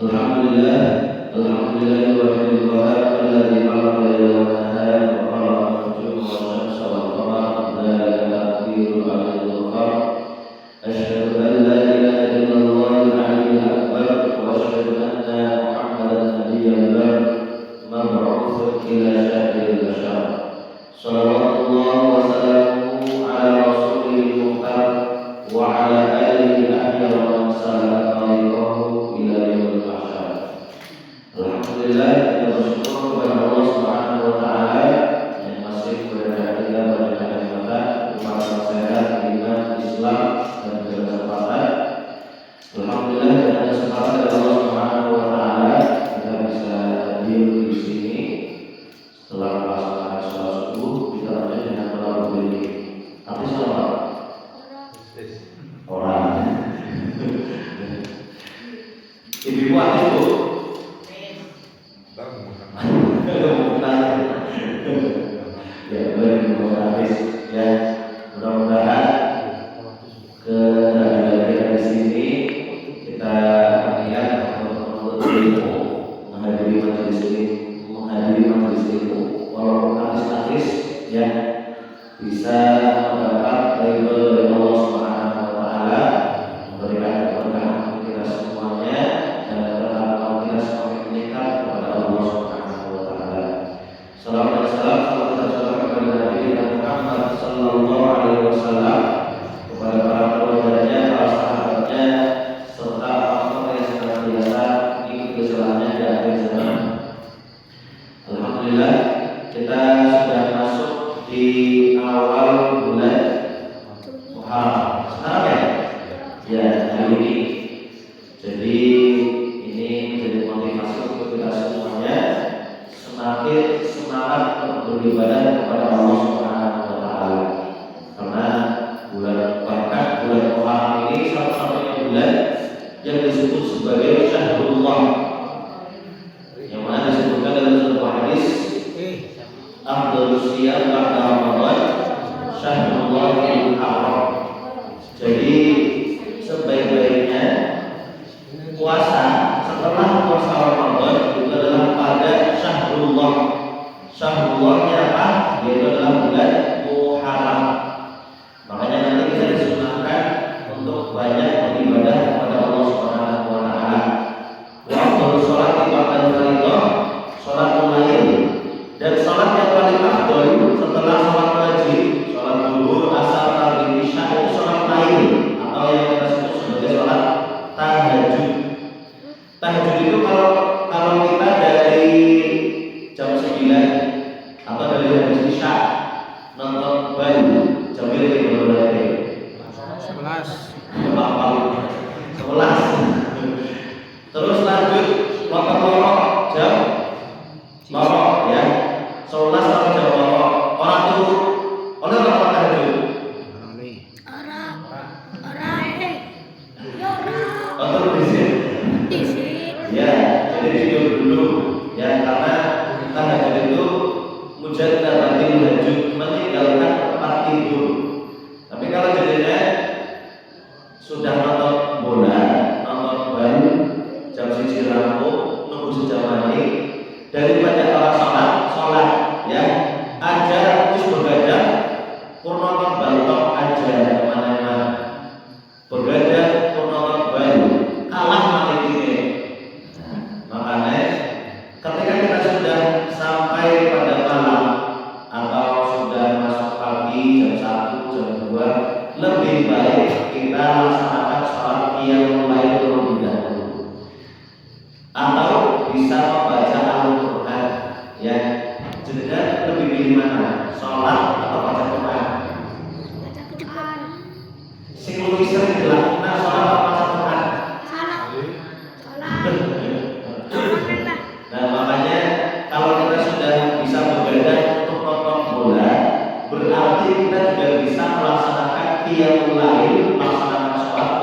Alhamdulillah, alhamdulillahirabbil alamin alladzi khalaqa al-laila wan-nahara wa khalaqa an-nujuma wasyamsa wal-qamara dzalika taqdirul 'azizul ghafar. Asyhadu an la ilaha illallah al-'aliyyul akbar wa asyhadu anna Muhammadan nabiyyullah mab'utsun ila syafil bashar. Shalawatullah wa salamuhu ala rasulil muhtar wa ala alihi ahya wa man salaka tariqahu ila yaumil mahsyar. Alhamdulillah, kita bersyukur kepada Allah Subhanahu wa taala yang masih memberikan kita banyak nikmat, kepada sehat, iman, Islam dan juga kesempatan. Alhamdulillah, dengan kesempatan dari Allah Subhanahu wa taala kita bisa hadir di sini setelah melaksanakan sholat subuh ditandai dengan sholat berdiri. Tapi sholat orang ibu aktif bu. Ya, habis ya. Mudah-mudahan kehadiran kita di sini kita lihat untuk ilmu, menghadiri majelis ilmu, walaupun artis ya bisa mendapat ridho dari Allah Subhanahu wa taala, memberikan keberkahan untuk kita semuanya dan ketakwaan kita semakin meningkat kepada Allah Subhanahu wa taala. Salam dan salam kepada Nabi Muhammad sallallahu alaihi wasallam, kepada para keluarganya, para sahabatnya, serta orang-orang yang senantiasa mengikuti jalannya di akhir zaman. Alhamdulillah, kita sudah masuk di awal bulan Muharram. Sekarang ya? Ya, hari ini. Jadi ini menjadi motivasi untuk kita semuanya semakin semangat untuk beribadah kepada Allah Subhanahu wa taala. Karena bahkan bulan Muharram ini satu-satunya bulan yang disebut sebagai Syahrullah, yang mana disebutkan dalam sebuah hadis, afdhalus shiyam ba'da Ramadan Syahrullahil Haram. Jadi sebaik-baiknya puasa setelah puasa Ramadan itu adalah pada Syahrullah. Syahrullah-nya apa? Yaitu adalah bulan Muharram. Makanya nanti kita disunahkan untuk banyak beribadah kepada Allah Subhanahu wa taala. Wa afdhalus sholati ba'da fardhu sholatul lail. Dan sholat yang paling afdal setelah sholat wajib, sholat zuhur, asar, maghrib, isya itu sholat lail atau yang kita sebut sebagai sholat tahajud. Tahajud itu kalau kita dari jam 9 atau dari habis isya nonton bayu jam berapa? 11. Terus lanjut nonton lorok jam lorok ya. 11 sampai jam lorok. Orang tuh oleh orang tahajud. Atau di sini. Ya, jadi tidur dulu ya, karena tahajud itu mujaddabatil tahajud, meninggalkan tempat tidur. Tapi kalau jadinya sudah nonton bola, nonton baru jam 1 rampung, nunggu sejam mandi, daripada orang sholat ya, aja terus begadang, nonton balok aja kemana-mana, begadang nonton baru, kalah mati ini. Makanya ketika kita sudah sampai pada malam atau sudah masuk pagi jam 1, jam 2, lebih baik kita laksanakan sholat qiyamul lail terlebih dahulu, atau bisa membaca Al-Quran ya. Jadi lebih pilih mana? Sholat atau baca Quran? Sing lebih sering dilakukan sholat atau baca Quran? Nah makanya kalau kita sudah bisa begadang untuk nonton bola, berarti kita juga bisa melaksanakan qiyamul lail, melaksanakan sholat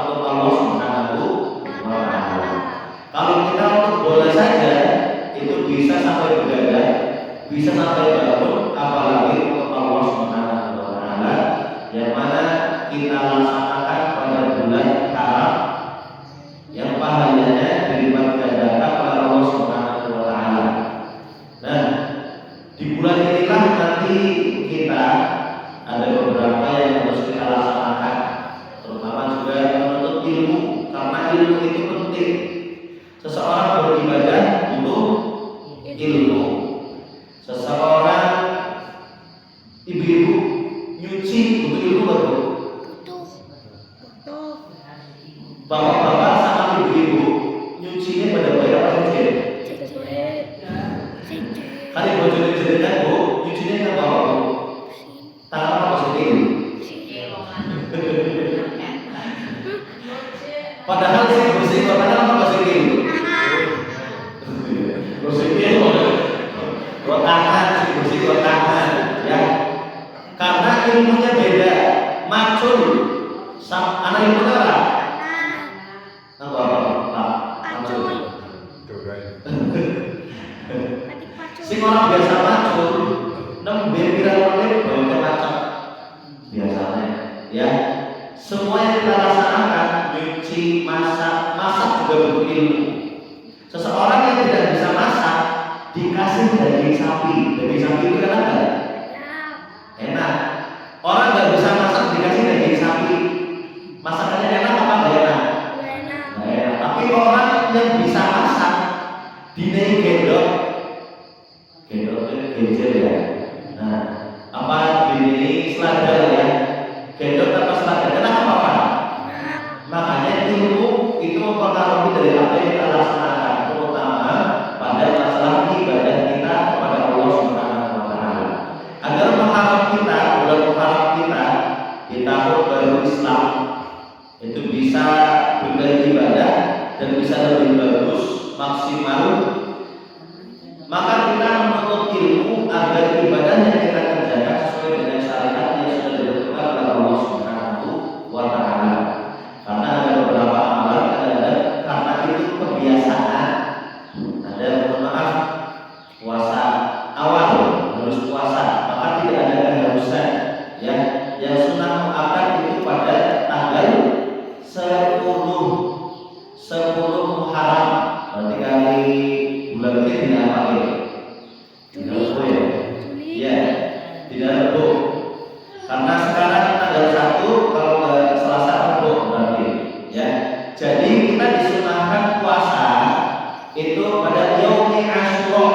ilmu, karena ilmu itu penting. Seseorang beribadah butuh ilmu. Seseorang ibu-ibu nyuci butuh ilmu baru. Bapak-bapak sama ibu-ibu nyucinya pada bayar apa saja? Kan ibu jadi bu, nyucinya nggak bawa bu. Tangan apa positif? Padahal sih bersih, tangan apa positif? Bersih dua tangan, bersih dua tangan, ya. Karena ilmunya beda. Macul, anak ilmu apa? Si orang biasa macul, nembe pirang-pirang bawa macam biasanya, ya. Semua yang kita laksanakan, nyuci, masak juga butuh ilmu. Seseorang yang tidak bisa masak dikasih daging sapi itu kan ada? Enak. Orang nggak bisa masak dikasih daging sapi, masakannya enak apa nggak enak? Nggak enak. Tapi orang yang bisa masak dinai gendong itu genjer ya. Nah, apa dinai selada ya? Gendong apa selada? Enak apa apa? Makanya ilmu itu mempengaruhi dari apa yang kita laksanakan, terutama pada masalah ibadah kita kepada Allah Subhanahu wa Ta'ala. Agar mengharap kita, bulan mengharap kita di tahun baru Islam itu bisa beribadah dan bisa lebih bagus, maksimal, maka kita menuntut ilmu agar ibadah yang kita kerjakan sesuai dengan syariat yang sudah ditentukan oleh Allah Subhanahu wa Ta'ala. Karena ada beberapa amalan karena itu kebiasaan. Ada mohon maaf puasa awal harus puasa, maka tidak ada keharusan, ya. Yang sunnah mengakad itu pada tanggal 10 Muharram, berarti kali bulan ini tidak apa ya? Tidak Rebo ya? Iya, tidak Rebo. Karena sekarang tanggal 1, kalau nggak Selasa Rebo berarti, ya. Jadi kita disunahkan puasa itu pada Yaumi Asyura,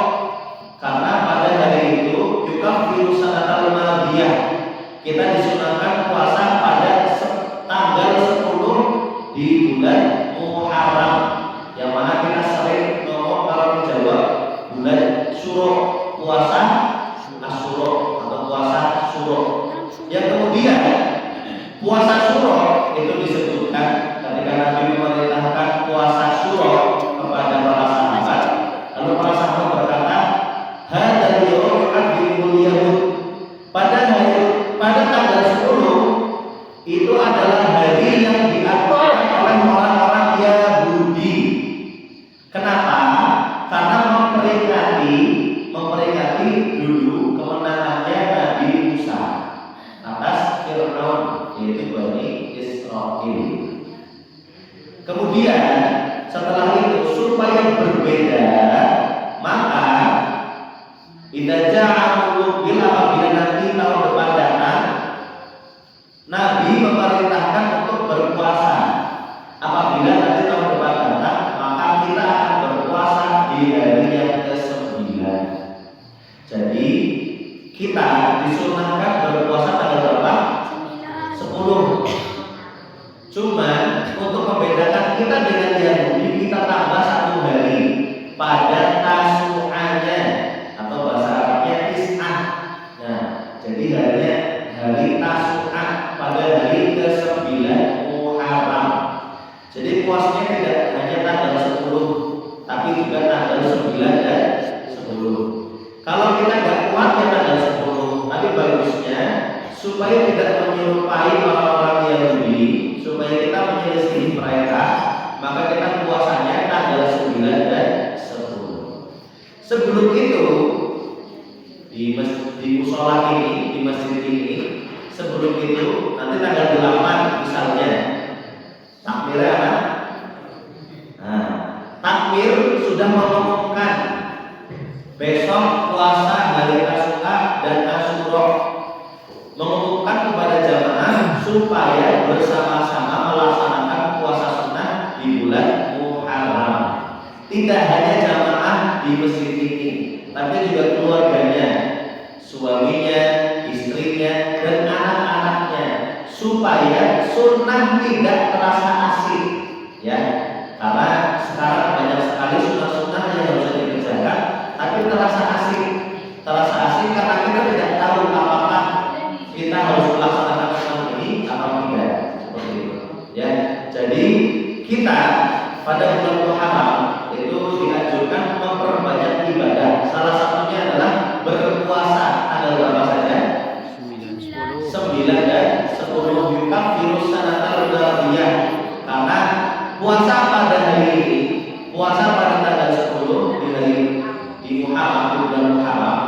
karena pada hari itu yukaffiru sanatal madiyah. Kita disunahkan puasa pada tanggal 10 di bulan Muharram, yang mana kita sering ngomong kalau di Jawa bulan Syuro, puasa Asyura atau puasa Syuro. Yang kemudian puasa Syuro itu disebutkan ketika Nabi memerintahkan puasa Syuro kepada para sahabat. Lalu para sahabat berkata, "Hadzal yawm yu'adhimul yahud." Pada tanggal 10 itu adalah hari yang diaturkan oleh orang-orang Yahudi. Kenapa? Karena memperingati dulu kemenangannya Nabi Musa atas Fir'aun, yaitu Bani Israil. Kemudian setelah itu supaya berbeda, maka idza ja'alul bil apabila nanti tahun depan datang, Nabi memerintahkan untuk berpuasa. Apabila nanti tahun depan datang, maka kita akan berpuasa di hari yang ke-9. Jadi kita disunahkan berpuasa tanggal berapa? 10. Cuma untuk membedakan kita dengan Yahudi, kita tambah 1 hari pada tasu'anya, atau bahasa Arabnya tis'ah. Nah, jadi harinya hari tasu'ah pada hari ke-9 Muharram. Jadi puasanya tidak hanya tanggal 10, tapi juga tanggal 9 dan 10. Kalau kita nggak kuat ya tanggal 10, tapi bagusnya supaya tidak menyerupai orang-orang Yahudi, supaya kita menyelisih mereka, maka kita puasanya tanggal 9 dan 10. Sebelum itu di musola ini, di masjid ini, sebelum itu nanti tanggal 8 misalnya takmir apa? Nah, takmir sudah mengumumkan besok puasa hari Tasu'a dan Asyura, mengumumkan kepada jamaah supaya bersama-sama melaksanakan puasa sunnah tidak terasa asik, ya, karena sekarang banyak sekali sunnah-sunnah yang harus dikerjakan, tapi terasa asik karena kita tidak tahu apakah kita harus melaksanakan sunnah ini atau tidak, seperti itu, ya. Jadi kita pada bulan Muharram itu dianjurkan memperbanyak ibadah. Salah satunya adalah berpuasa. Ada berapa saja? 9 dan 10 yukaffiru sanatal madiyah. Karena puasa pada hari ini, puasa pada tanggal 10 di Muharram, di bulan Muharram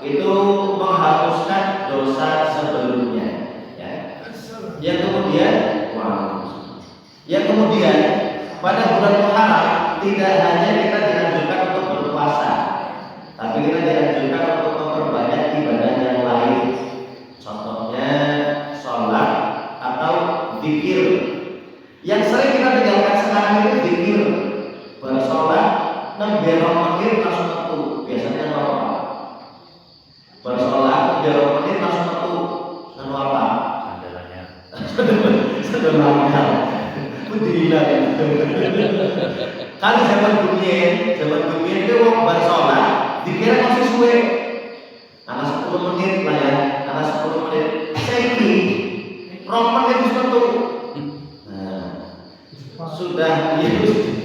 itu menghapuskan dosa sebelumnya, ya. Yang kemudian pada bulan Muharram tidak hanya kita dianjurkan untuk berpuasa, tapi kita dianjurkan untuk memperbanyak ibadah yang lain. Contohnya sholat atau zikir. Yang sering kita tinggalkan sekarang itu zikir. Bersolat, nemberong menit langsung metu. Biasanya apa? Bersolat, nemberong menit langsung metu. Lalu apa? Sederhana. Kudilan. Kalau zaman dunia itu wong bersolat dikira masih suwe. Karena 10 menit lah ya, karena 10 menit. Saiki 2 menit wis metu. Nah, sudah itu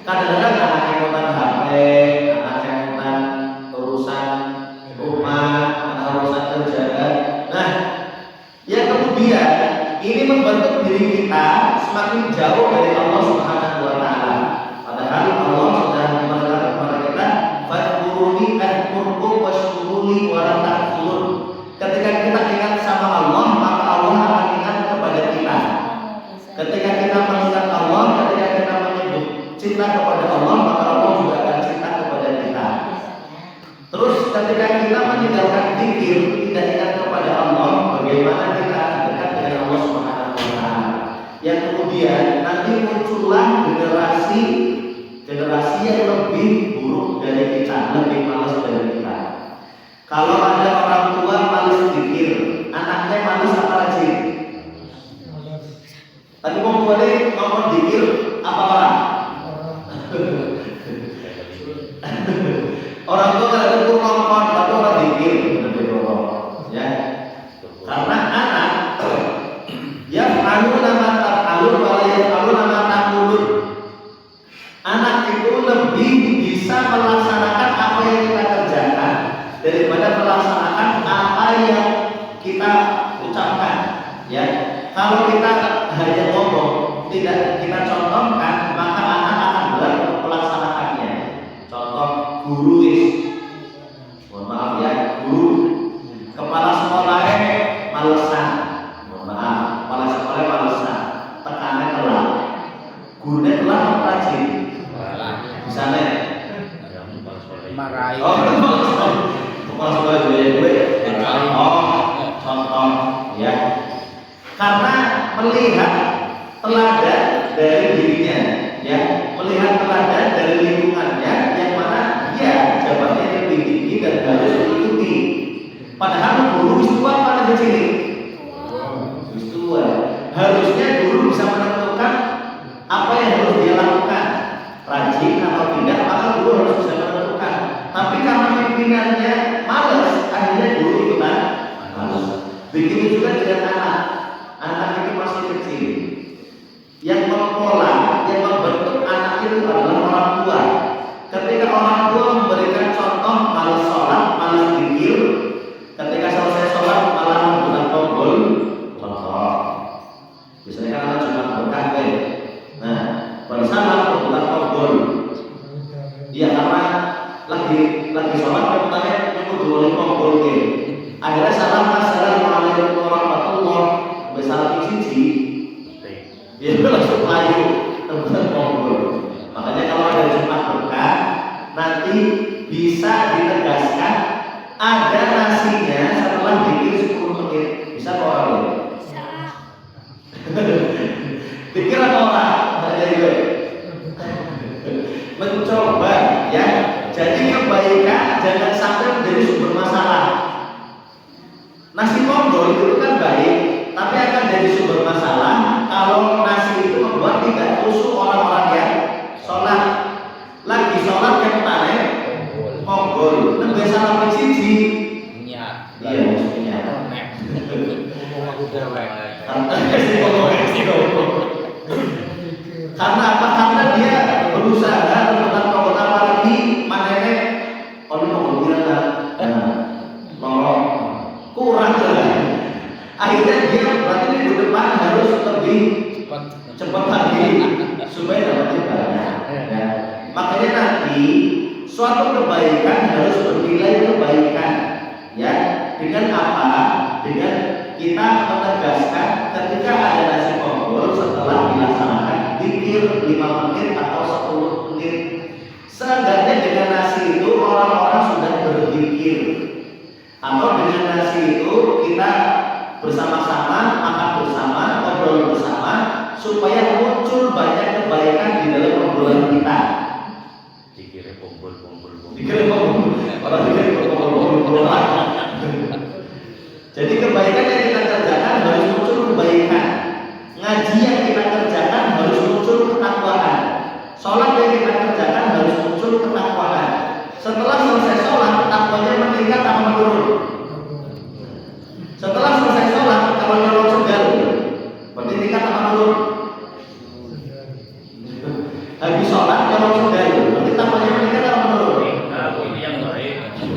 kadang-kadang anak ikutan HP, anak ikutan urusan rumah, anak urusan kerjaan. Nah, yang kemudian ini membentuk diri kita semakin jauh dari Allah Subhanahu wa taala. Padahal Allah sudah memerintahkan kepada kita, "Fadhkuruni adhkurkum washkuruni wa la takfurun." Ketika kita ingat sama Allah, maka Allah akan ingat kepada kita. Ketika kita mengingat Allah, ketika kita menyebut cinta kepada Allah, maka Allah juga akan cinta kepada kita. Terus ketika kita meninggalkan zikir, tidak ingat kepada Allah, bagaimana kita akan dekat dengan Allah Subhanahu wa taala? Yang kemudian nanti muncullah generasi yang lebih buruk dari kita, lebih malas dari kita. Kalau ada orang tua malas zikir, anaknya malas apa rajin? Tadi mau boleh ngomong zikir apa orang? Orang tua kalau itu ngomong tapi orang zikir, ya. Karena anak ya alu nama tafalun walayat alu nama takulun. Anak itu lebih bisa melaksanakan apa yang kita kerjakan daripada melaksanakan apa yang kita ucapkan, ya. Kalau kita hanya ngomong, tidak kita contohkan, maka anak akan berat untuk melaksanakannya. Contoh guru mohon maaf ya, guru kepala sekolahnya malesan, mohon maaf, kepala sekolah malesan, tekannya telat, gurunya telat rajin, misalnya marahi. Kepala sekolah gue, contoh, ya, karena melihat teladan dari dirinya, ya, melihat teladan dari lingkungannya, yang mana dia jabatannya lebih tinggi dan harus diikuti. Padahal guru itu apa kecil? Tua. Harusnya guru bisa menentukan apa yang harus dia lakukan, rajin atau tidak, maka guru harus bisa menentukan. Tapi karena pimpinannya malas, akhirnya guru ikutan malas. Begitu juga dengan anak itu masih kecil. Yang mempola, yang membentuk anak itu adalah orang tua. Ketika orang tua memberikan contoh malas sholat, malas zikir, ketika selesai sholat malah menggunakan tombol contoh. Biasanya kan anak cuma berkah kan. Nah, pada saat menggunakan tombol, dia karena lagi sholat kan tanya nyebut boleh tombol kan. Akhirnya assalamualaikum warahmatullahi wabarakatuh. Salam cici, dia langsung layu terbuat tombol. Makanya kalau ada Jumat berkah, nanti bisa ditegaskan ada nasinya setelah dikir 10 menit. Bisa kok orang? Bisa. Dikir apa orang? Jadi gue mencoba, ya. Jadi kebaikan jangan sampai menjadi sumber masalah. Nasi tombol itu kan baik, tapi akan jadi sumber masalah tidak khusyuk orang-orang yang sholat. Lagi sholat yang mana? Konggol. Nembe salam siji. Niat. Iya, maksudnya. Karena apa? Karena dia berusaha untuk konggol, apalagi manene konggol bilang lorong kurang lah. Akhirnya dia berarti di depan harus lebih cepat lagi supaya dapatnya banyak. Ya. Makanya nanti suatu kebaikan harus bernilai kebaikan. Ya, dengan apa? Dengan kita menegaskan ketika ada nasi konggol setelah dilaksanakan zikir 5 menit atau 10 menit. Seenggaknya dengan nasi itu orang-orang sudah berzikir. Atau dengan nasi itu kita bersama-sama, makan bersama, ngobrol bersama, supaya muncul banyak kebaikan di dalam obrolan kita. Dikira kumpul. Jadi kebaikan yang kita kerjakan harus muncul kebaikan. Ngaji yang kita kerjakan harus muncul ketakwaan. Sholat yang kita kerjakan harus muncul ketakwaan. Setelah selesai sholat, takwanya meningkat atau menurun? Setelah selesai sholat, kalau nyolong segal, berarti tingkat apa menurun? Habis sholat, nyolong segal, berarti takwanya meningkat atau menurun?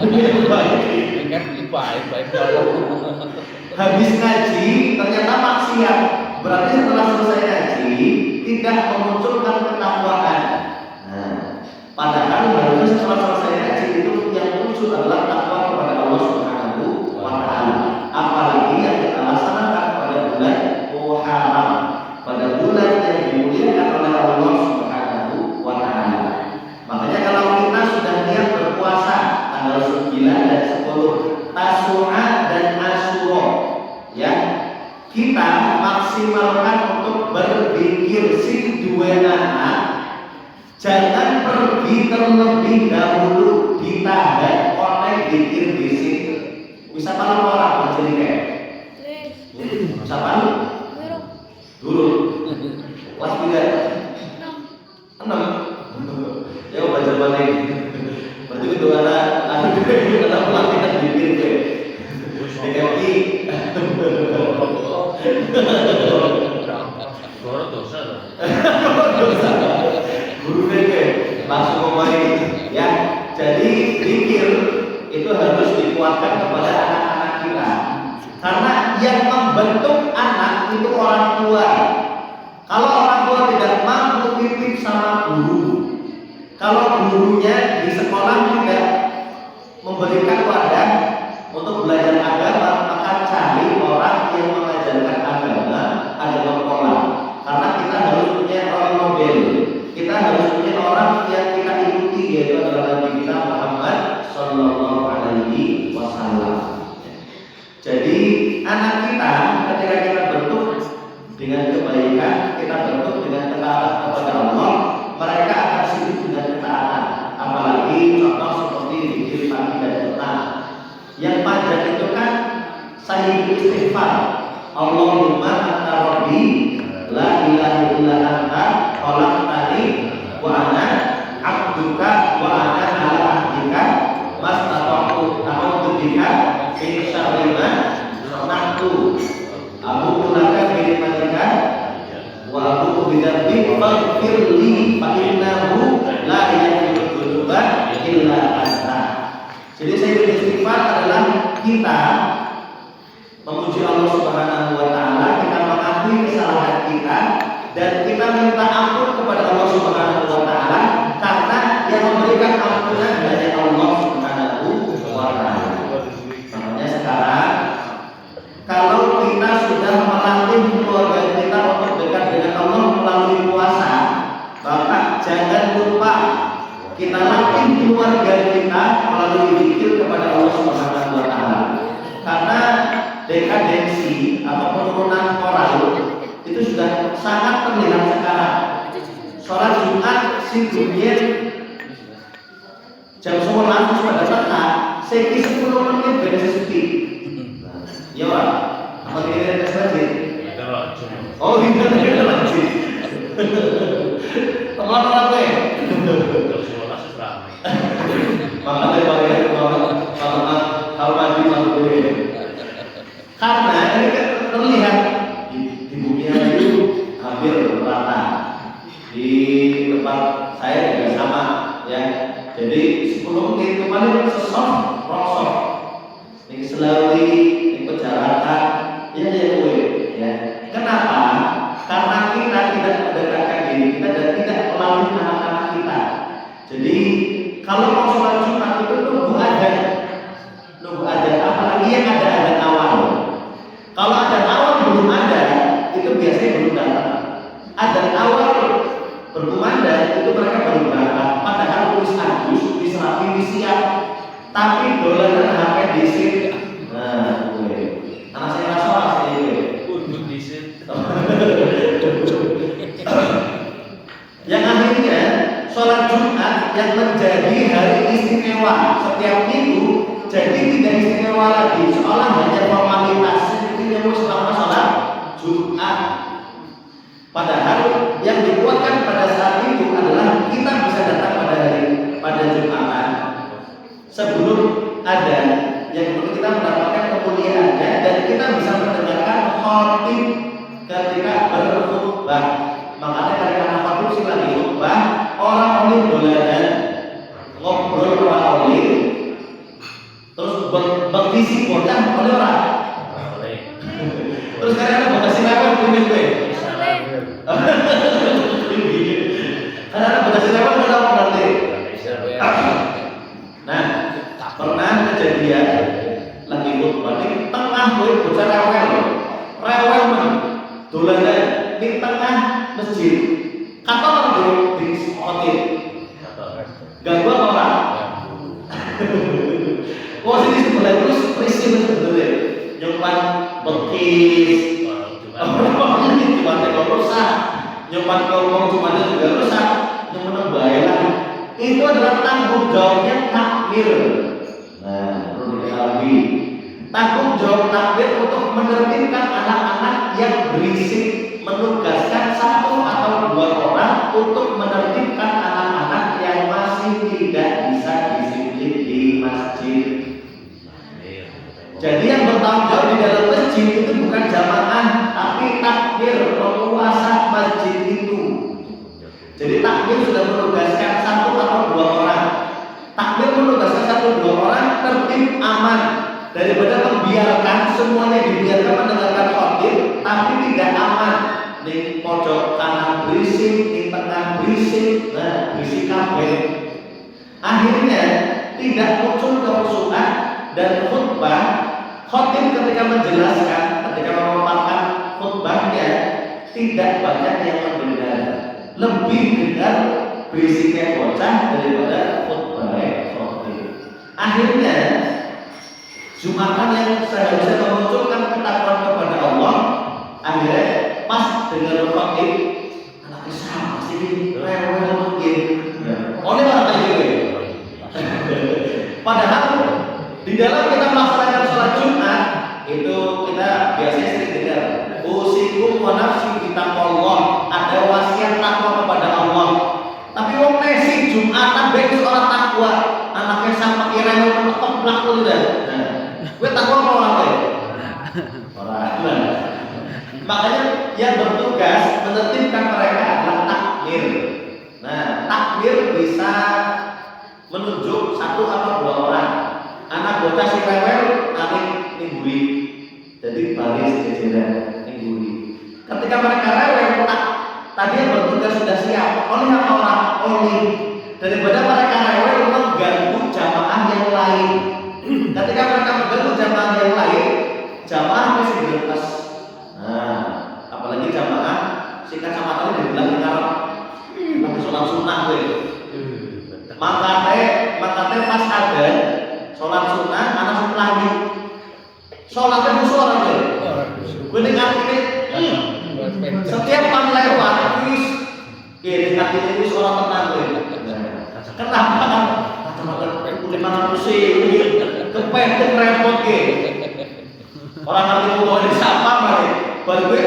Ini yang baik. Baik. Habis ngaji, ternyata maksiat, berarti setelah selesai ngaji tidak memunculkan ketakwaan. Nah, padahal harusnya setelah selesai ngaji itu yang muncul adalah takwa kepada Allah Subhanahu wa Ta'ala. Apalagi yang kita laksanakan pada bulan Muharram, pada bulan yang dimuliakan oleh Allah Subhanahu wa Ta'ala. Makanya kalau kita sudah niat berpuasa tanggal 9 dan 10, Tasu'a dan Asyura, ya, kita maksimalkan untuk berzikir si dua anak. Jangan pergi terlebih dahulu, ditahan oleh zikir di situ. Bisa paling orang jadi kayak bisa paling dulu kelas 3 6 ya baca balik berarti itu anak pelatihan bikin DMI guru DP langsung ngomongin ya. Jadi zikir itu harus dikuatkan kepada anak-anak kita, karena yang membentuk anak itu orang tua. Kalau orang tua tidak mampu titip sama guru, kalau gurunya di sekolah tidak memberikan wadah untuk belajar agama, maka cari orang yang mengajarkan agama sekolah. Karena kita harus punya role model, kita harus punya orang yang kita ikuti, yaitu adalah Nabi kita Muhammad Sallallahu Alaihi Wasallam. Jadi anak kita ketika kita bentuk dengan kebaikan, kita bentuk dengan ketaatan kepada Allah, mereka akan sibuk dengan ketaatan. Apalagi contoh seperti zikir pagi dan petang. Yang panjang itu kan sayyidul istighfar. Allahumma anta rabbi la ilaha illa anta khalaqtani wa ana abduka wa ana ala ahdika mastata'tu a'udzu bika min syarri ma sana'tu a'udzu laka bi ni'matika wa a'udzu bidzambika faghfir li fa innahu la yaghfiru dzunuba illa anta. Jadi sayyidul istighfar adalah kita memuji Allah Subhanahu wa Ta'ala, kita mengakui kesalahan kita dan kita minta ampun kepada Allah Subhanahu wa Ta'ala, karena yang memberikan ampunan hanya Allah Subhanahu wa Ta'ala. Makanya sekarang kalau kita sudah melatih keluarga kita untuk dekat dengan Allah melalui puasa, maka jangan lupa kita latih keluarga kita melalui zikir kepada Allah Subhanahu wa Ta'ala. Karena dekadensi atau penurunan moral itu sudah sangat terlihat sekarang. Sholat Jumat si dunia jam 11 pada tengah, seki 10 menit beres sepi. Ya Pak, apa kira-kira masjid? Oh, tidak lagi. Teman orang gue. Makanya bagaimana kalau mandi masuk gue. Karena ini kan terlihat di bumi itu hampir rata. Di tempat saya juga sama, ya. Jadi 10 menit kemarin sesok, rosok. Ini selalu di penjarakan, ya gue, ya. Kenapa? Karena kita tidak mendekatkan diri kita dan tidak melalui anak-anak kita. Jadi kalau mau sholat Jumat itu nunggu ada, apalagi yang ada awal. Kalau ada awal belum ada, itu biasanya belum datang. Ada awal berkumandang itu mereka baru berangkat. Padahal tulis Agus, diserapi, disiap, tapi dolaran HP disit. Nah, gue. Anak saya rasa asli gue. Untuk disit. Yang akhirnya sholat Jumat yang menjadi hari istimewa setiap minggu jadi tidak istimewa lagi, seolah hanya formalitas. Ini yang selama sholat Jumat. Padahal yang dikuatkan pada saat itu adalah kita bisa datang pada Jumatan sebelum ada yang perlu kita mendapatkan kemuliaannya dan kita bisa mendengarkan khotib ketika berkhutbah. Makanya ketika khotib sih lagi khutbah, orang oleh dolanan ngobrol orang oleh terus berkisi bocah oleh orang. Terus karena bekas lewat punya gue. Karena bekas lewat udah berarti. Nah, pernah kejadian lagi khutbah di tengah gue bocah rewel dolanan di tengah masjid. Kata orang dulu di khotib. Ganggu orang. Wah sini sebelah terus risih sebetulnya. Nyuman bekis, cuma tengok rusak, nyuman ngomong cuma juga rusak, nyuman baiklah. Itu adalah tanggung jawabnya takbir. Nah, perlu diketahui. Tanggung jawab takbir untuk menertibkan anak-anak yang berisik, menugaskan 1 atau 2 orang untuk menertibkan anak-anak yang masih tidak bisa disiplin di masjid. Jadi yang bertanggung jawab di dalam masjid itu bukan jamaah, tapi takbir, penguasa masjid itu. Jadi takbir sudah menugaskan 1 atau 2 orang. Takbir menugaskan 1-2 orang tertib aman daripada membiarkan semuanya dibiarkan mendengarkan khotib tapi tidak aman. Di pojok kanan berisik, di tengah berisik, nah berisik kabeh. Akhirnya tidak muncul kerusuhan dan khutbah. Khotib ketika menjelaskan, ketika memaparkan khutbahnya tidak banyak yang mendengar, lebih dengar berisiknya bocah daripada khutbah khotib. Akhirnya Jumatan yang seharusnya memunculkan ketakwaan kepada Allah, akhirnya pas dengar khotib, anaknya sama sih rewel mungkin. Oleh orang kayak gitu. Padahal di dalam kita melaksanakan sholat Jumat itu kita biasanya sering dengar usikum wa nafsi bitaqwallah, ada wasiat takwa kepada Allah. Tapi wong nesi Jumatan baik sholat takwa, anaknya sama kira mentok plak udah. Nah, gue takwa apa orang? Orang. Makanya yang bertugas menertibkan mereka adalah takbir. Nah, takbir bisa menunjuk 1 atau 2 orang. Anak bocah si rewel tarik ninggui, jadi baris jejeran ninggui. Ketika mereka rewel, tadi yang bertugas sudah siap. Oleh apa orang? Oleh daripada mereka rewel mengganggu jamaah yang lain. Ketika mereka mengganggu jamaah yang lain, jamaah masih dilepas. Nah, apalagi jamaah si kacamata ini dibilang sekarang lagi sholat sunnah gue. Makanya pas ada sholat sunnah, anak sunnah lagi. Sholatnya musuh orang gue. Gue dengar ini. Setiap pan lewat, wis, dengar ini sholat tenang gue. Kenapa? Kacamata kulit mana pusing, kepentuk repot gue. Orang ngerti mau bawa di sampah balik. Baru gue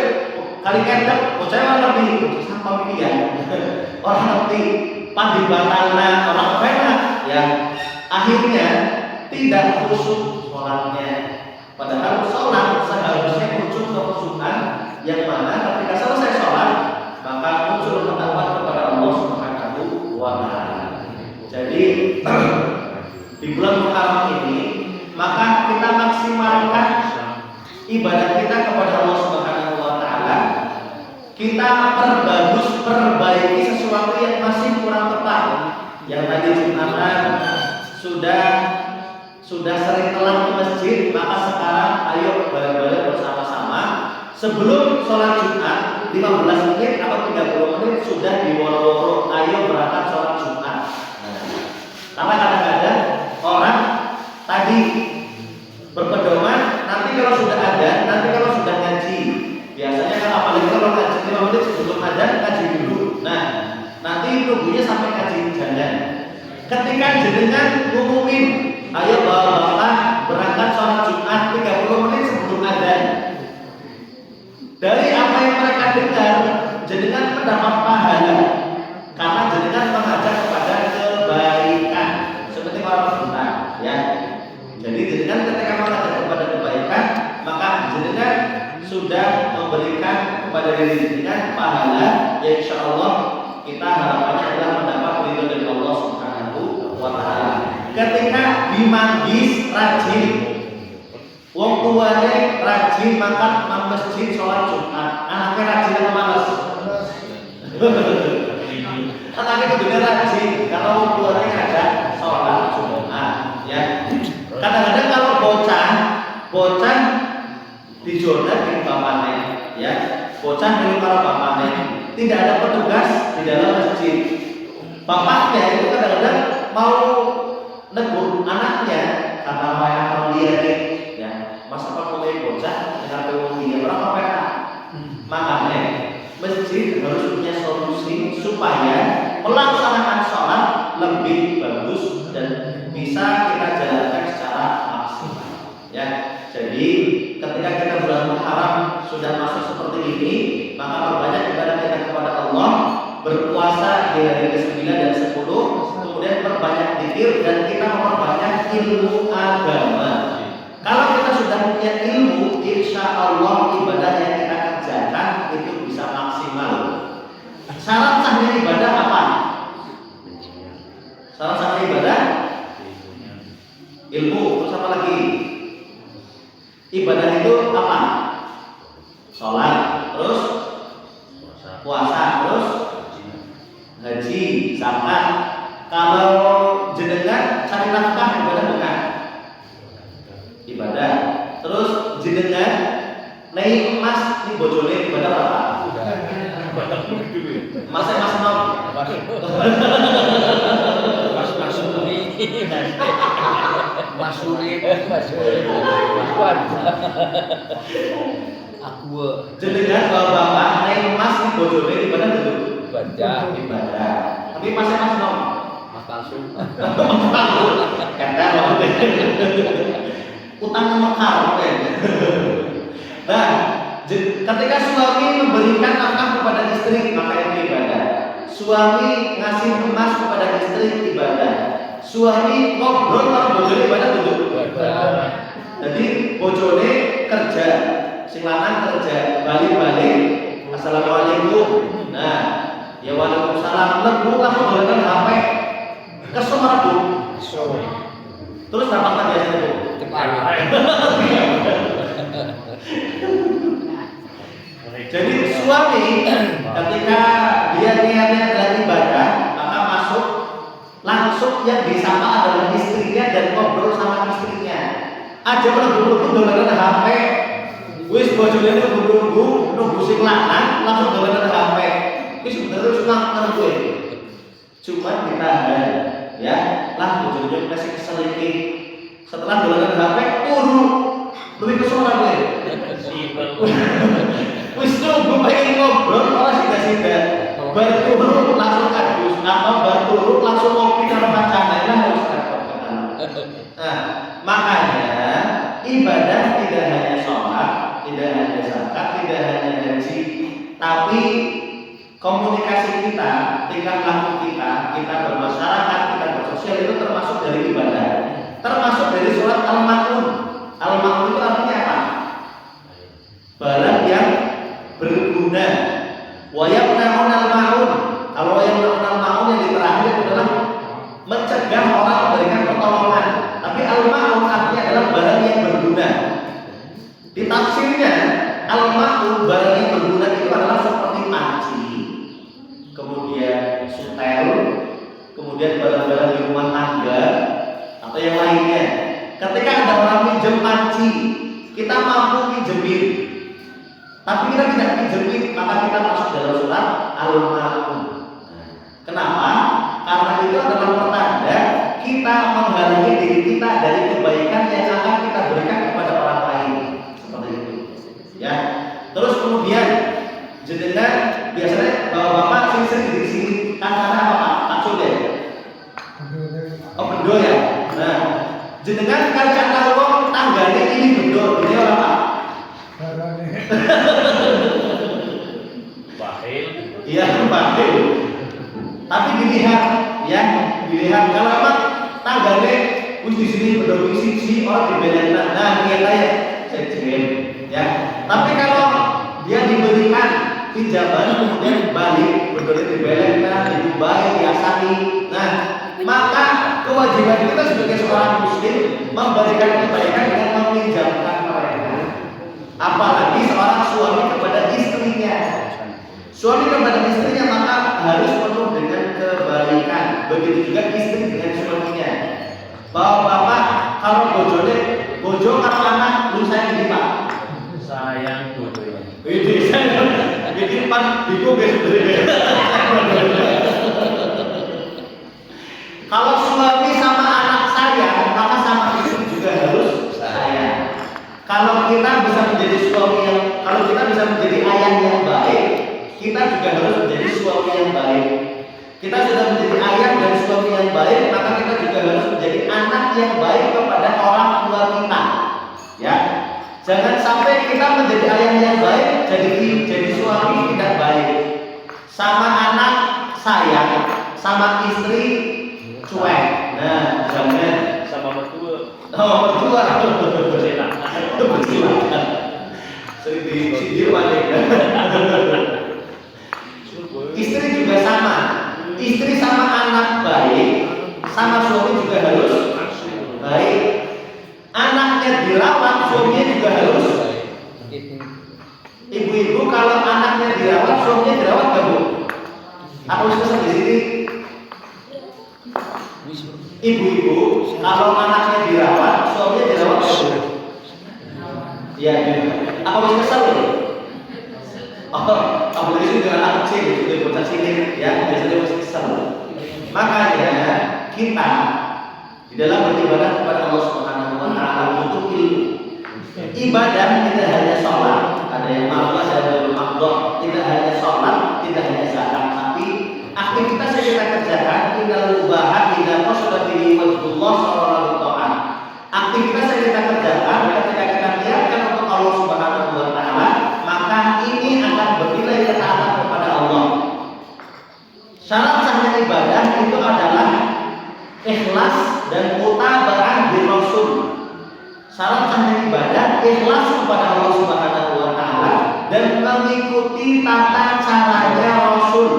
kali kendek, saya ngerti. Sampah ini ya. orang ngerti pandibatanna orang penak ya, akhirnya tidak khusyuk sholatnya. Padahal sholat seharusnya muncul kekhusyukan yang mana ketika selesai sholat maka muncul pendapat kepada Allah Subhanahu wa Ta'ala. Jadi di bulan Muharram ini maka kita maksimalkan ibadah kita kepada Allah Subhanahu wa Ta'ala. Kita perbaiki sesuatu yang masih kurang tepat. Yang tadi Jumatan sudah sering telat ke masjid, maka sekarang ayo bareng-bareng bersama-sama sebelum sholat Jumat 15 menit atau 30 menit sudah diworo-woro, ayo berangkat sholat Jumat. Karena kadang-kadang orang tadi berpedoman nanti kalau sudah ada, nanti kalau sudah ngaji, biasanya kan apalagi kalau ngaji 5 menit sebelum ada ngaji dulu. Nah, nanti nunggunya sampai ngaji jangan. Ketika jenengan ngumumin, ayo bapak berangkat sholat Jumat 30 menit sebelum adzan. Dari apa yang mereka dengar, jenengan mendapat pahala karena jenengan mengajak kepada kebaikan seperti para peserta, ya. Jadi jenengan ketika mengajak kepada kebaikan, maka jenengan sudah memberikan kepada diri jenengan pahala yang insya Allah kita harapannya adalah mendapat ridho dari Allah Subhanahu wa Ta'ala. Ketika dimanggis rajin, wong tuane rajin makan nang masjid sholat Jumat, anaknya rajin atau malas? Anaknya kudunya rajin kalau wong tuane ngajak sholat Jumat, ya. Kadang-kadang kalau bocah dijodoh di bapaknya, ya. Bocah dari para bapaknya, tidak ada petugas di dalam masjid. Bapaknya itu kadang-kadang mau negur anaknya, kata orang dia nih, ya, masa kalau mulai bocah dengan peluang dia orang apa ya? Makanya masjid harus punya solusi supaya pelaksanaan sholat lebih bagus dan bisa kita jalankan secara maksimal. Ya, jadi ketika kita bulan Muharram sudah masuk seperti ini, maka perbanyak ibadah kita kepada Allah, berpuasa di hari ke-9 dan 10, kemudian perbanyak zikir dan kita memperbanyak ilmu agama. Kalau kita sudah punya ilmu, insya Allah ibadah yang kita kerjakan itu bisa maksimal. Syarat sahnya ibadah apa? Syarat sahnya ibadah ilmu. Terus apa lagi? Ibadah itu apa? Sholat, terus puasa, terus haji, zakat. Kalau jenengan cari nafkah ibadah bukan? Ibadah. Terus jenengan naik emas di bojone ibadah apa? Mas nom. Masuri. Aku jenengan bapak naik emas di bojone ibadah betul? Ibadah. Tapi mas nom. Mas palsu. Kata loh. Utang mekar. Nah, ketika suami memberikan nafkah kepada istri maka itu ibadah. Suami ngasih emas kepada istri ibadah. Suami ngobrol sama bojone ibadah betul? Ibadah. Jadi bojone kerja, sing lanang kerja, balik-balik, assalamualaikum. Nah, ya waalaikumsalam. Lebu langsung dolan HP. Kesel Bu. Terus dapat apa biasanya Bu? Jadi suami ketika dia niatnya adalah ibadah, maka masuk langsung yang disapa adalah istrinya dan ngobrol sama istrinya. Aja menunggu dolanan HP, wis bojone nunggu sing lanang langsung dolanan HP. Wis sebenarnya senang gue. Cuma ditahan, ya. Lah bojone kasih kesel iki. Setelah dolanan HP turu, lebih kesel gue. Wis nunggu pengen ngobrol ora sida-sida. Bar turu langsung kadus, apa bar turu langsung ngopi karo kancane lah harus repot. Nah, makanya ibadah tidak hanya sholat, tidak hanya zakat, tidak hanya haji, tapi komunikasi kita, tingkah laku kita bermasyarakat, kita bersosial itu termasuk dari ibadah, termasuk dari sholat al-ma'un. Al-ma'un itu artinya apa? Barang yang berguna. Wa yamna'un al-ma'un. Kalau yamna'un al-ma'un yang terakhir adalah mencegah orang memberikan pertolongan. Tapi al-ma'un artinya adalah barang yang berguna. Di tafsirnya al-ma'un barang yang berguna itu adalah seperti panci, kemudian setel, kemudian barang-barang di rumah tangga atau yang lainnya. Ketika ada orang pinjam panci, kita mampu pinjemin, tapi kita tidak pinjemin, maka kita masuk dalam surat al-ma'un. Kenapa? Karena itu adalah pertanda kita menghalangi diri kita dari kebaikan yang akan kita berikan kepada orang lain. Seperti itu. Ya. Terus kemudian jenengan biasanya bapak sering di sini kan karena apa? Pak Code. Oh bendo ya. Nah, jenengan kan tahu kok tanggane ini bendo, ini apa? Bahil. Iya, bahil. Tapi dilihat kalau memang tanggane di sini bendo siji orang dibeleng. Nah, niat aja cecer ya. Tapi kalau dia diberikan pinjaman kemudian balik berdua dibelengkan, dibubahi, diasani. Nah, maka kewajiban kita sebagai seorang muslim memberikan kebaikan dengan meminjamkan mereka. Apalagi seorang suami kepada istrinya. Suami kepada istrinya maka harus penuh dengan kebaikan. Begitu juga istri dengan suaminya. Bapak kalau bojo karo anak lu sayang di Pak. Sayang bojo. Ini saya bikin pan bingung guys. Kalau suami sama anak sayang, maka sama istri juga harus sayang. Kalau kita bisa menjadi suami yang, kalau kita bisa menjadi ayah yang baik, kita juga harus menjadi suami yang baik. Kita sudah menjadi ayah dan suami yang baik, maka kita juga harus menjadi anak yang baik kepada orang tua kita. Ya. Jangan sampai kita menjadi ayah yang baik, jadi suami tidak baik. Sama anak sayang, sama istri cuek. Nah, jangan Sama mertua. Oh, mertua. Bersilakan. Sering disindir balik. Istri juga sama. Istri sama anak baik, sama suami juga harus baik. Anaknya dirawat, suaminya juga harus. Ibu-ibu kalau anaknya dirawat, suaminya dirawat gak Bu? Aku susah di sini. Ibu-ibu kalau anaknya dirawat, suaminya dirawat gak Bu? Iya, aku harus kesal loh. Aku itu dengan anak kecil, itu bocah cilik, ya biasanya masih kesal. Makanya kita di dalam beribadah kepada Allah Subhanahu Wa Taala butuh ilmu. Ibadah tidak hanya sholat, ada yang malas, ada yang makdoh. Tidak hanya sholat, tidak hanya zakat, tapi aktivitas yang kita kerjakan tidak lubahan, tidak sudah diwujudullah sallallahu ta'ala. Aktivitas yang kita kerjakan ketika kita niatkan untuk Allah Subhanahu Wa Taala, maka ini akan bernilai ketaatan kepada Allah. Syarat sahnya ibadah itu adalah ikhlas dan mutaba'ah bi Rasul. Syarat sahnya ibadah ikhlas kepada Allah Subhanahu Wa Taala dan mengikuti tata caranya Rasul.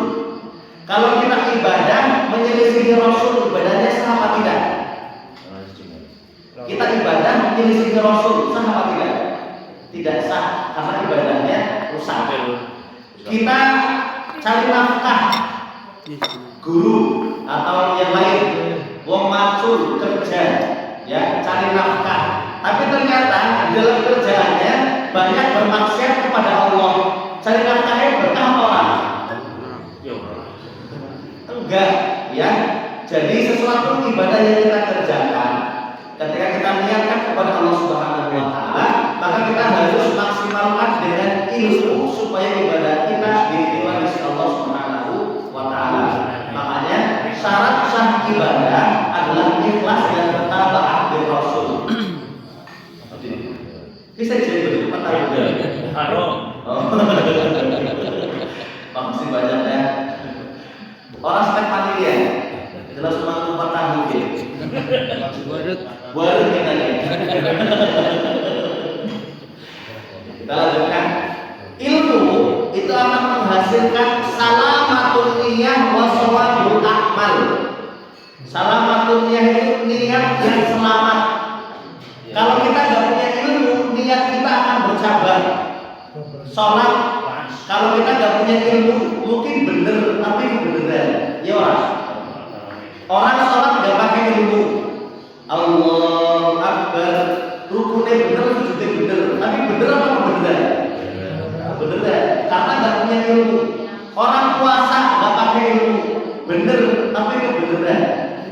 Kalau kita ibadah menyelisihi Rasul, ibadahnya sah apa tidak? Kita ibadah menyelisihi Rasul, sah apa tidak? Tidak sah, karena ibadahnya rusak. Kita cari nafkah, guru atau yang lain, wong macul kerja, ya cari nafkah. Tapi ternyata di dalam kerjaannya banyak bermaksiat kepada Allah. Cari nafkahnya berkah orang? Enggak, ya. Jadi sesuatu ibadah yang kita kerjakan, ketika kita niatkan kepada Allah Subhanahu Wa Taala, maka kita harus maksimalkan dengan ilmu supaya ibadah kita diterima di sisi Allah Subhanahu Wa Taala. Makanya syarat sah ibadah adalah ikhlas dan mutaba'ah bi Rasul. Bisa jadi begitu Pak? Haram. Oh. Makasih banyak ya. Orang step vanilya. Jelas cuma kupat tahu gitu. Baru kita lihat. Kita lanjutkan. Ilmu itu akan menghasilkan salamatun niyah wa shawabul a'mal. Salamatun niyah itu niat yang selamat. Kalau kita nggak punya ilmu, niat kita akan bercabang. Sholat, kalau kita nggak punya ilmu, mungkin bener tapi kebenaran. Ya orang sholat nggak pakai ilmu. Allahu Akbar, rukunnya bener, sujudnya bener, tapi bener apa kebenaran? Bener, karena nggak punya ilmu. Orang puasa nggak pakai ilmu, bener tapi kebenaran.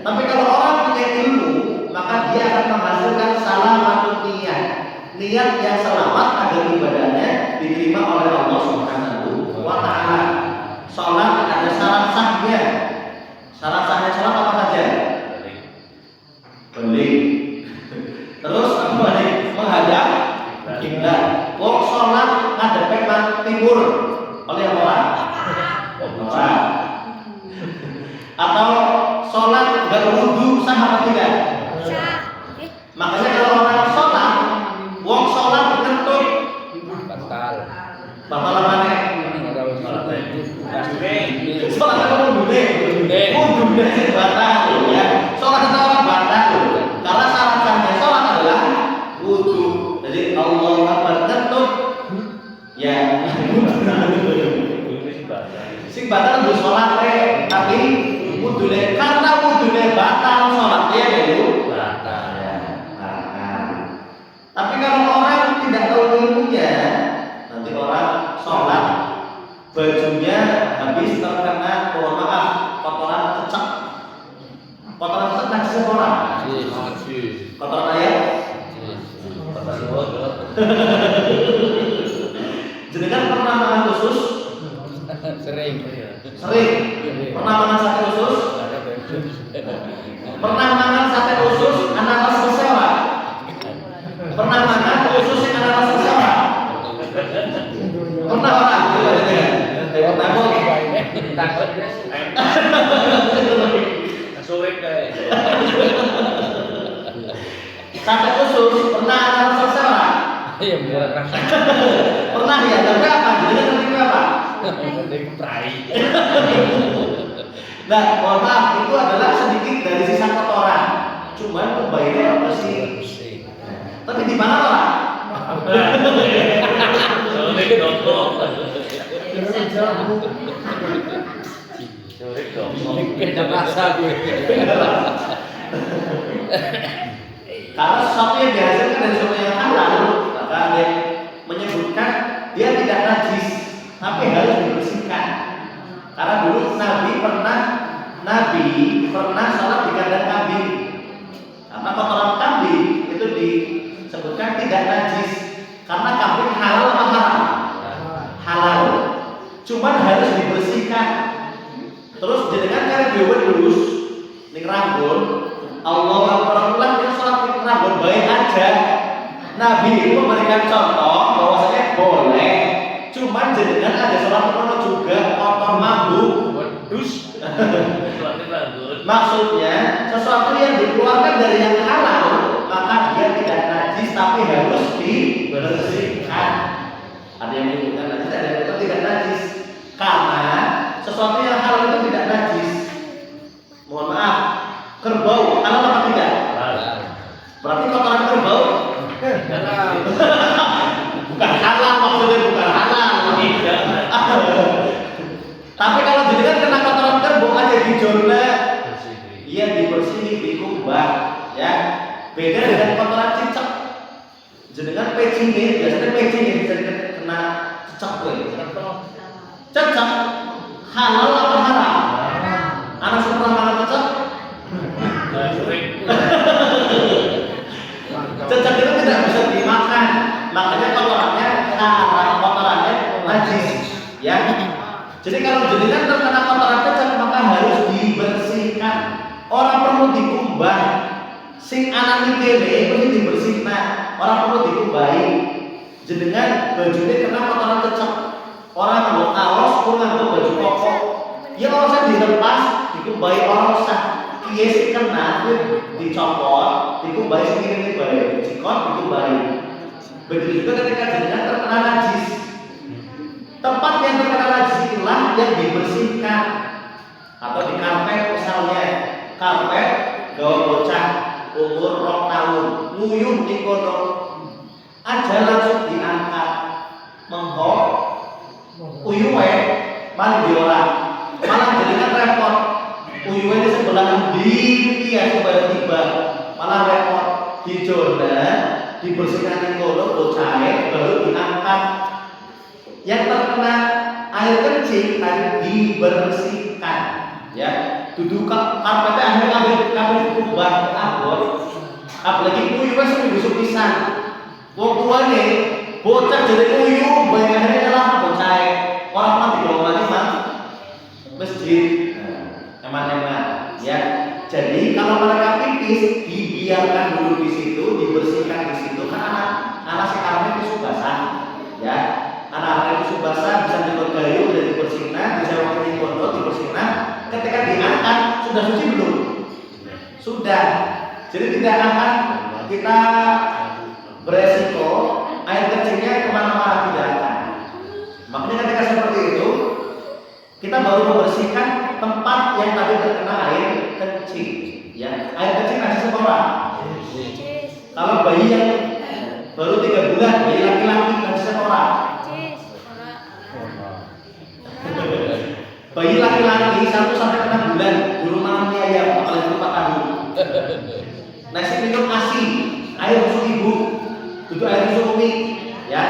Tapi kalau orang punya ilmu, maka dia akan menghasilkan salamatun niyah, niat yang selamat agar ibadahnya diterima oleh Allah Subhanahu wa Ta'ala. Sholat ada syarat sahnya. Syarat sahnya sholat apa saja? Beli. Terus apa nih? Menghadap kiblat. Wong sholat ngadep ke timur oleh orang. Atau sholat berwudu sah apa tidak? Makanya kalau orang sholat, wong sholat kentut batal apa nih? Sholat apa wudu? Wudu sih batal ya. Sholat itu apa batal? Karena syarat sahnya sholat adalah wudu. Jadi Allah Akbar kentut ya. Sing batal itu sholat tapi wudu karena wudu batal sholatnya itu batal. Tapi kalau orang tidak tahu ilmunya, nanti orang sholat bajunya habis terkena, mohon maaf, kotoran cecak. Kotoran cecak najis orang. Kotoran ayam. Jenengan pernah makan usus? Sering. Pernah makan sate usus? Pernah makan sate usus ananas kesewa? Pernah makan usus yang ananas kesewa? Pernah orang? Takut. Sore kayak. Sate usus pernah ananas kesewa? Iya, bener rasa. Pernah ya, tapi apa? Jadinya seperti apa? Dari prai. Nah, mohon maaf, itu adalah sedikit dari sisa kotoran. Cuman kembalinya bersih. Tapi di mana orang? Sore dongkok. Sore dongkok. Beda rasa gue. Karena sesuatu yang dihasilkan dari sesuatu yang halal, maka dia menyebutkan dia tidak najis, tapi harus dibersihkan. Karena dulu Nabi pernah sholat di kandang kambing. Karena kotoran kambing itu disebutkan tidak najis, karena kambing halal apa haram? Halal. Cuman harus dibersihkan. Terus jenengan kali diwet lulus ning rambut, Allah Akbar dia sholat ning rambut baik aja. Nabi itu memberikan contoh bahwasanya boleh. Cuman jenengan ada sholat kono juga kotor mabuk, dus. Maksudnya sesuatu yang dikeluarkan dari yang halal, maka dia tidak najis tapi harus dibersihkan. Ada yang menyebutkan najis, ada yang menyebutkan tidak najis. Karena sesuatu yang halal itu tidak najis. Mohon maaf, kerbau halal apa tidak? Halal. Berarti kotoran kerbau bukan halal, maksudnya bukan halal. Tapi kalau jenengan kena kotoran kerbau aja dijolna, iya dibersihin, dikumbah, ya. Beda dengan kotoran cicak. Jenengan peci nih, biasanya peci nih bisa kena cicak tuh. Cicak halal apa haram? Anak pernah makan cicak? Cicak itu tidak bisa dimakan, makanya kotorannya haram, kotorannya najis, ya. Jadi kalau jenengan terkena kotoran cicak maka harus dibersihkan. Orang perlu dikumbah. Sing anak mikele mesti dibersihkan. Orang perlu dikumbahi. Jenengan bajunya kena kotoran cicak. Orang nganggo kaos, pun nganggo baju koko. Ya orang saya dilepas, dikumbai orang saya kies kena, dicopot, dikumbai segini baik, dicikot, dikumbai. Begitu juga ketika jenengan terkena najis. Tempat yang terkena najis itulah yang dibersihkan. Atau di karpet misalnya, karpet gawa bocah umur 2 tahun, nguyuh di kono, aja langsung diangkat, menghok, uyuwe, malah diora, malah jadikan repot, uyuwe di sebelah diri ya tiba-tiba, malah repot, dijodoh, dibersihkan di kono, bocahnya baru diangkat, yang terkena air kencing tadi dibersihkan, ya. Duduk karpetnya akhirnya kabeh kubah abot. Apalagi kuyu wis busuk pisan. Wong tuane bocah jadi kuyu bayangane lah bocah. Orang mati diomani mah masjid. Eman-eman ya. Jadi kalau mereka pipis dibiarkan dulu di situ, dibersihkan di situ karena anak sekarang itu basah. Ya. Anak-anak itu basah bisa dibergayu dan dibersihkan, bisa waktu pondok dibersihkan. Ketika diangkat sudah suci belum? Sudah. Jadi tidak akan kita beresiko air kencingnya kemana-mana, tidak akan. Makanya ketika seperti itu kita baru membersihkan tempat yang tadi terkena air kencing. Ya, air kencing najis apa orang? Kalau bayi yang baru 3 bulan, bayi laki-laki najis apa orang? Bayi laki-laki 1 sampai 6 bulan buru malam ayam, apalagi 4 tahun. Nasi minum ASI, air susu ibu, itu air susu umi, ya.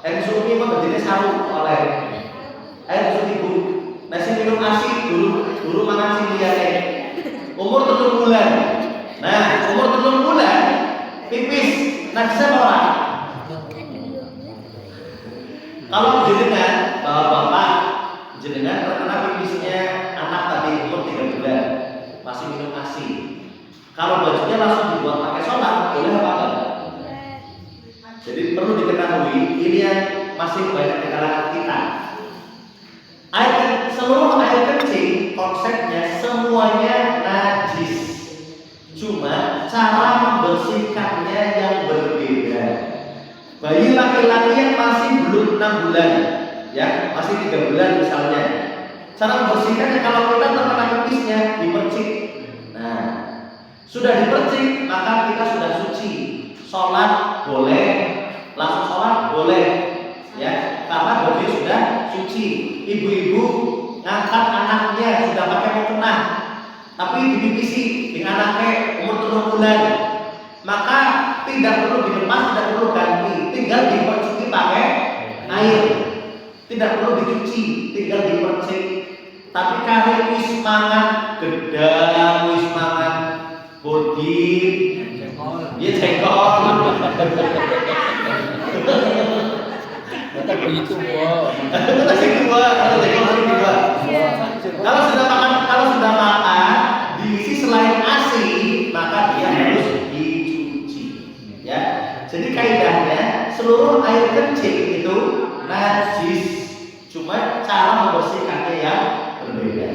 Air susu umi memang jenis sarung oleh air susu ibu. Nasi minum ASI buru makan siliane. Umur 3 bulan. Nah, umur 3 bulan pipis najis apa orang? Kalau jenengan bapak jenengan terkena pipisnya anak tadi umur 3 bulan masih minum ASI. Kalau bajunya langsung dibuat pakai sholat, boleh apa enggak? Jadi perlu diketahui ini yang masih banyak di kalangan kita. Seluruh air kencing konsepnya semuanya najis. Cuma cara membersihkannya yang berbeda. Bayi laki-laki yang masih belum 6 bulan ya, masih 3 bulan misalnya. Cara membersihkannya kalau kita terkena pipisnya dipercik. Nah, sudah dipercik maka kita sudah suci. Sholat boleh, langsung sholat boleh, ya, karena baju sudah suci. Ibu-ibu ngangkat anaknya sudah pakai mukena, tapi dipipisi dengan anaknya umur 3 bulan, maka tidak perlu dilepas, tidak perlu ganti, tinggal diperciki pakai air. Tidak perlu dicuci, tinggal dipercik. Tapi kali wis mangan gedang, wis mangan bodin, ya jengkol. Kata begitu, Bo. Kalau sudah makan diisi selain ASI, maka dia harus dicuci. Ya. Jadi kaidahnya seluruh air kencing itu najis, cuma cara membersihkannya yang berbeda.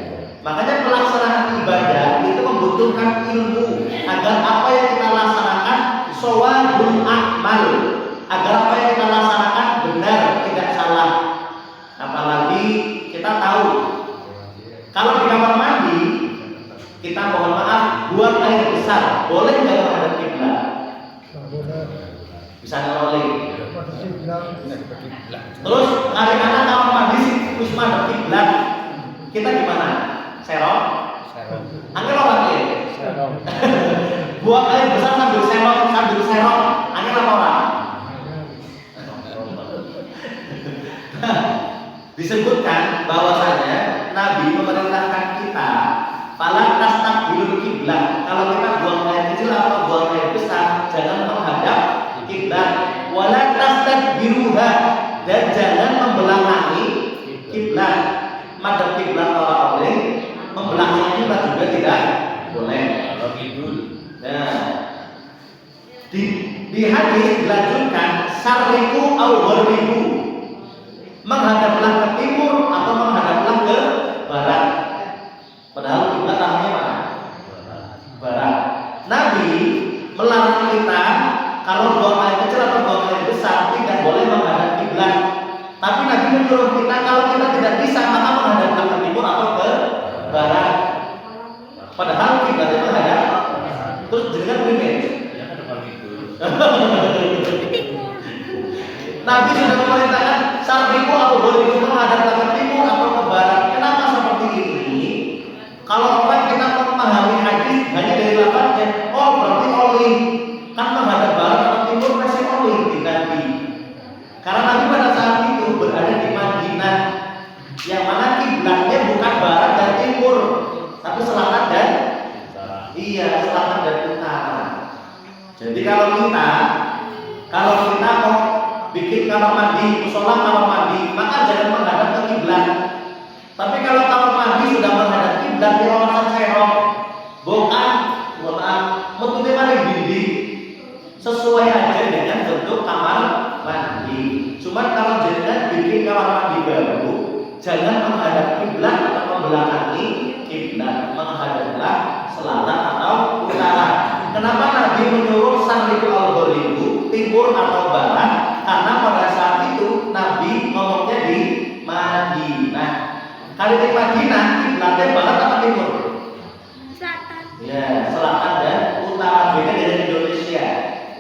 Makanya pelaksanaan ibadah itu membutuhkan ilmu agar apa yang kita laksanakan shawabul akmal, agar apa yang kita laksanakan benar, tidak salah. Apalagi kita tahu kalau di kamar mandi kita mohon maaf buang air besar, boleh nggak menghadap kiblat? Bisa ngerolling. Terus anak-anak kamar mandi terus menghadap kiblat, kita gimana? Serong? Angin orang lain. Buang air besar sambil serong, angin apa orang? Disebutkan bahwasanya Nabi memerintahkan kita fala tastabbilul kiblat. Kalau kita buang air kecil atau buang air besar, jangan menghadap kiblat. Wala tastadbiruha, dan jangan membelakangi kiblat. Madhab kiblat ora boleh, membelakangi kiblat juga tidak boleh. Kalau kidul. Nah, di hadis dilanjutkan sarriku au gharibu, menghadaplah ke timur atau menghadaplah ke barat. melarang kita kalau buang air kecil atau buang air besar tidak boleh menghadap kiblat. Tapi Nabi menyuruh kita kalau kita tidak bisa maka menghadap ke timur atau ke barat. Padahal kiblatnya menghadap. Terus dengan begini. Ya kan depan itu. Nabi sudah memerintahkan sarbiku atau boliku menghadap ke timur atau ke barat. Kenapa seperti ini? Kalau orang kita memahami hadis hanya dari lafaznya, oh berarti oli kan menghadap barat atau timur masih oli di Nabi. Karena Nabi pada saat itu berada di Madinah, yang mana kiblatnya bukan barat dan timur, tapi selatan dan selatan dan utara. Jadi kalau kita mau bikin kamar mandi, musola kamar mandi, maka jangan menghadap ke kiblat. Tapi kalau kamar mandi sudah menghadap kiblat di kawasan serong, bukan metune mari dinding sesuai aja dengan bentuk kamar mandi. Cuma kalau jangan bikin kamar mandi baru, jangan menghadap kiblat atau membelakangi kiblat, menghadaplah selatan atau utara. Kenapa Nabi menyuruh sarriku al-ghalibu timur atau barat? Karena pada saat itu Nabi ngomongnya di Madinah. Kali di Madinah kiblatnya barat atau timur? Selatan. Ya, selatan dan utara. Beda dengan Indonesia.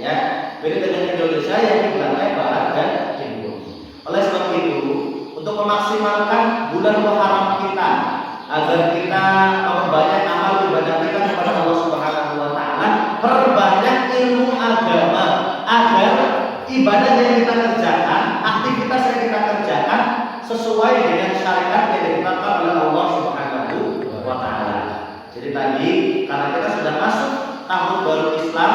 Ya, beda dengan Indonesia yang kiblatnya barat dan timur. Oleh sebab itu, untuk memaksimalkan bulan Muharram kita agar kita memperbanyak amal ibadah kita kepada Allah Subhanahu wa taala, perbanyak ilmu agama agar ibadah yang kita kerjakan, aktivitas yang kita kerjakan sesuai dengan syariat yang ditetapkan oleh Allah Subhanahu wa taala. Jadi tadi karena kita sudah masuk tahun baru Islam,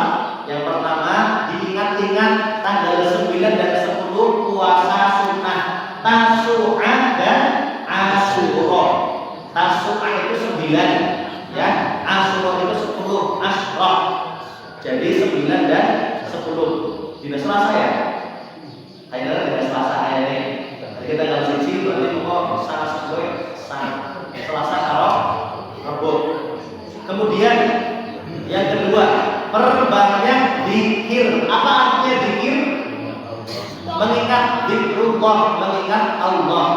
yang pertama diingat-ingat tanggal 9 dan 10 puasa sunnah, Tasu'ah dan Asyura. Tasu'ah itu 9, ya. Asyura itu 10, Asyra. Jadi 9 dan 10. Dina Selasa ya? Kayaknya dina Selasa kayaknya. Jadi kita nggak suci berarti pokok Selasa karo Rabu. Kemudian yang kedua, perbanyak zikir. Apa artinya zikir? Mengingat zikrullah, mengingat Allah.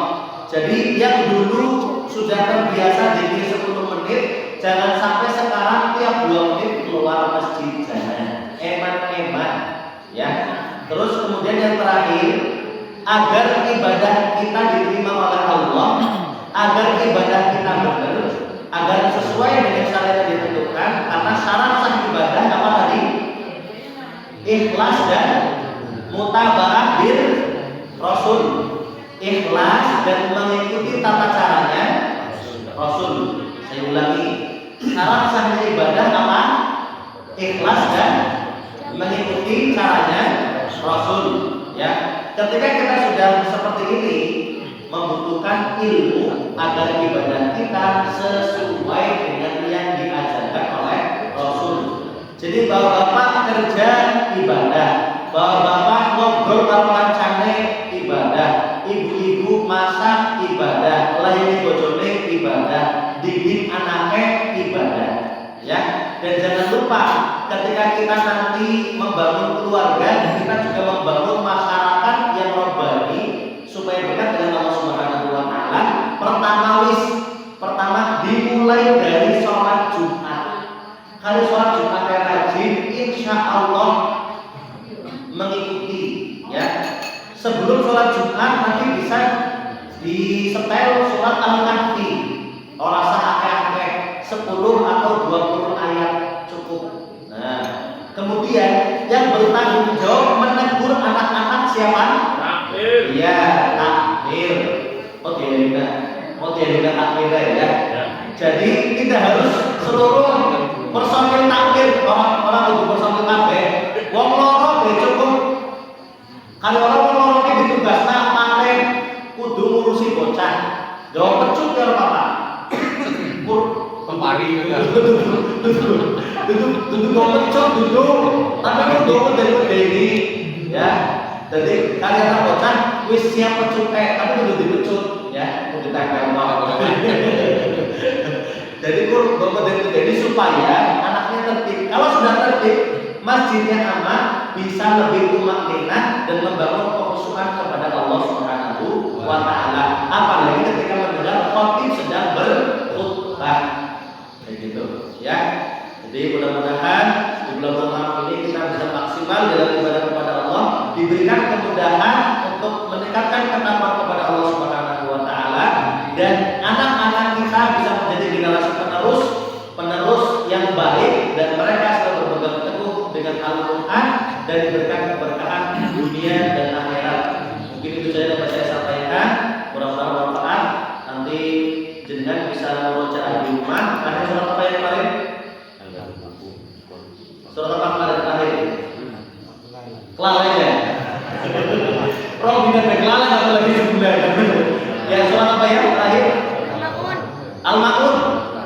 Jadi yang dulu sudah terbiasa zikir 10 menit, jangan sampai sekarang tiap 2 menit keluar masjid, jangan. Eman-eman, ya. Terus kemudian yang terakhir, agar ibadah kita diterima oleh Allah, agar ibadah kita benar, agar sesuai dengan syariat yang ditentukan. Karena syarat sah ibadah apa tadi? Ikhlas dan mutaba'ah bil Rasul. Ikhlas dan mengikuti tata caranya Rasul. Saya ulangi, syarat sahnya ibadah apa? Ikhlas dan mengikuti caranya Rasul. Ya, ketika kita sudah seperti ini, membutuhkan ilmu agar ibadah kita sesuai dengan yang diajarkan oleh Rasul. Jadi bapak-bapak kerja ibadah, bapak-bapak ngobrol karo kancane ibadah, ibu-ibu masak ibadah, layani bojone ibadah, didik anaknya ibadah, ya. Dan jangan lupa ketika kita nanti membangun keluarga, kita juga membangun masyarakat yang robbani supaya dekat dengan Allah Subhanahu wa taala. Pertama dimulai dari sholat Jumat. Hari sholat Jumat yang rajin, insya Allah mengikuti, ya. Sebelum sholat Jumat nanti bisa disetel sholat Al-Kahfi. Ora sah akeh-akeh 10 atau 20 ayat cukup. Nah, kemudian yang bertanggung jawab menegur anak-anak siapa? Takbir. Iya, takbir. Dia takbir ya. Jadi kita harus seluruh personil takbir, orang untuk personil takbir. Wong loro be cukup. Kalau orang loro ki ditugasna paten kudu ngurusi bocah. Jawab pecut ya Bapak. Kemari ya. Duduk pecut duduk. Tapi kudu dari ya. Jadi kalian bocah wis siap pecut tapi kudu dipecut ya, kudu ditempel mau. Jadi jadi supaya anaknya tertib. Kalau sudah tertib, masjidnya aman, bisa lebih tumakninah dan membangun kekhusyukan kepada Allah Subhanahu wa taala. Apalagi ketika mendengar khatib sedang berkhutbah. Kayak gitu, ya. Jadi mudah-mudahan di bulan Ramadan ini kita bisa maksimal dalam ibadah kepada Allah, diberikan kemudahan untuk meningkatkan ketakwaan kepada Allah Subhanahu wa taala, dan anak-anak kita bisa menjadi generasi penerus yang baik, dan mereka selalu berpegang teguh dengan Al-Qur'an dan diberikan keberkahan dunia dan akhirat. Mungkin itu saja dapat saya sampaikan. Mudah-mudahan bermanfaat. Nanti jenengan bisa membaca di rumah. Ada surat apa yang kemarin? Surat apa kemarin terakhir? Kelalaian ya? Roh bina kelalaian apalagi sebulan. Ya, surat apa ya terakhir? Al-Maun. Al-Maun.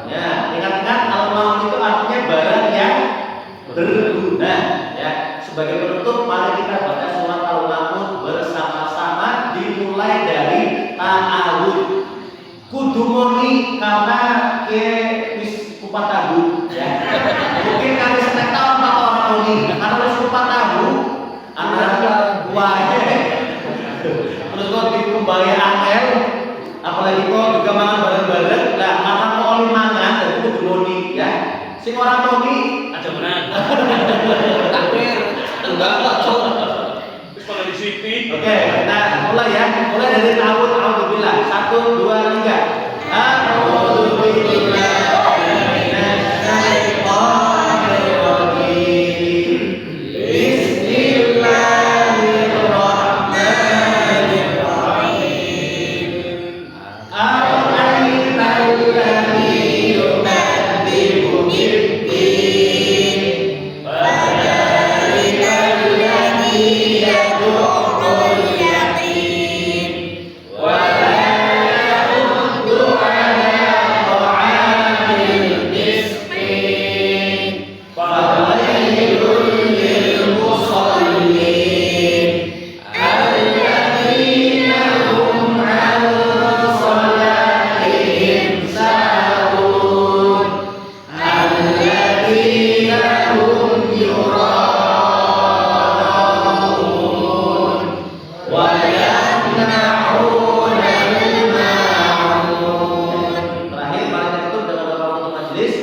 Ya, ingat-ingat Al-Maun itu artinya barang yang berguna. Ya, sebagai penutup mari kita baca surat Al-Maun bersama-sama, dimulai dari ta'awud. Kudu moni karena ke wis kupat tahu ya. Mungkin kali setek tahun Pak orang moni karena wis kupat tahu anak wae. Terus kok dikembali angel, apalagi kok juga makan bareng-bareng. Nah, karena kok oli mangan dan kudu moni ya. Sing orang moni Aja menang. Takbir. Enggak kok. Terus kalau di Siti. Oke, nah mulai ya. Mulai dari ta'awud. A'udzubillah. 1 2 3. A'udzubillah minasyaitonir rajim. Bismillahirrahmanirrahim. Ara'aital ladzi yukadzibu bid-din. Fadzalika alladzi yad'ul yatim. Wa la yahuddu 'ala ta'amil miskin. Fawailul lil musallin. Alladzina hum 'an salatihim sahun. Alladzina hum yura'un. Wa yamna'unal ma'un. Terakhir mari kita tutup dengan doa penutup majelis.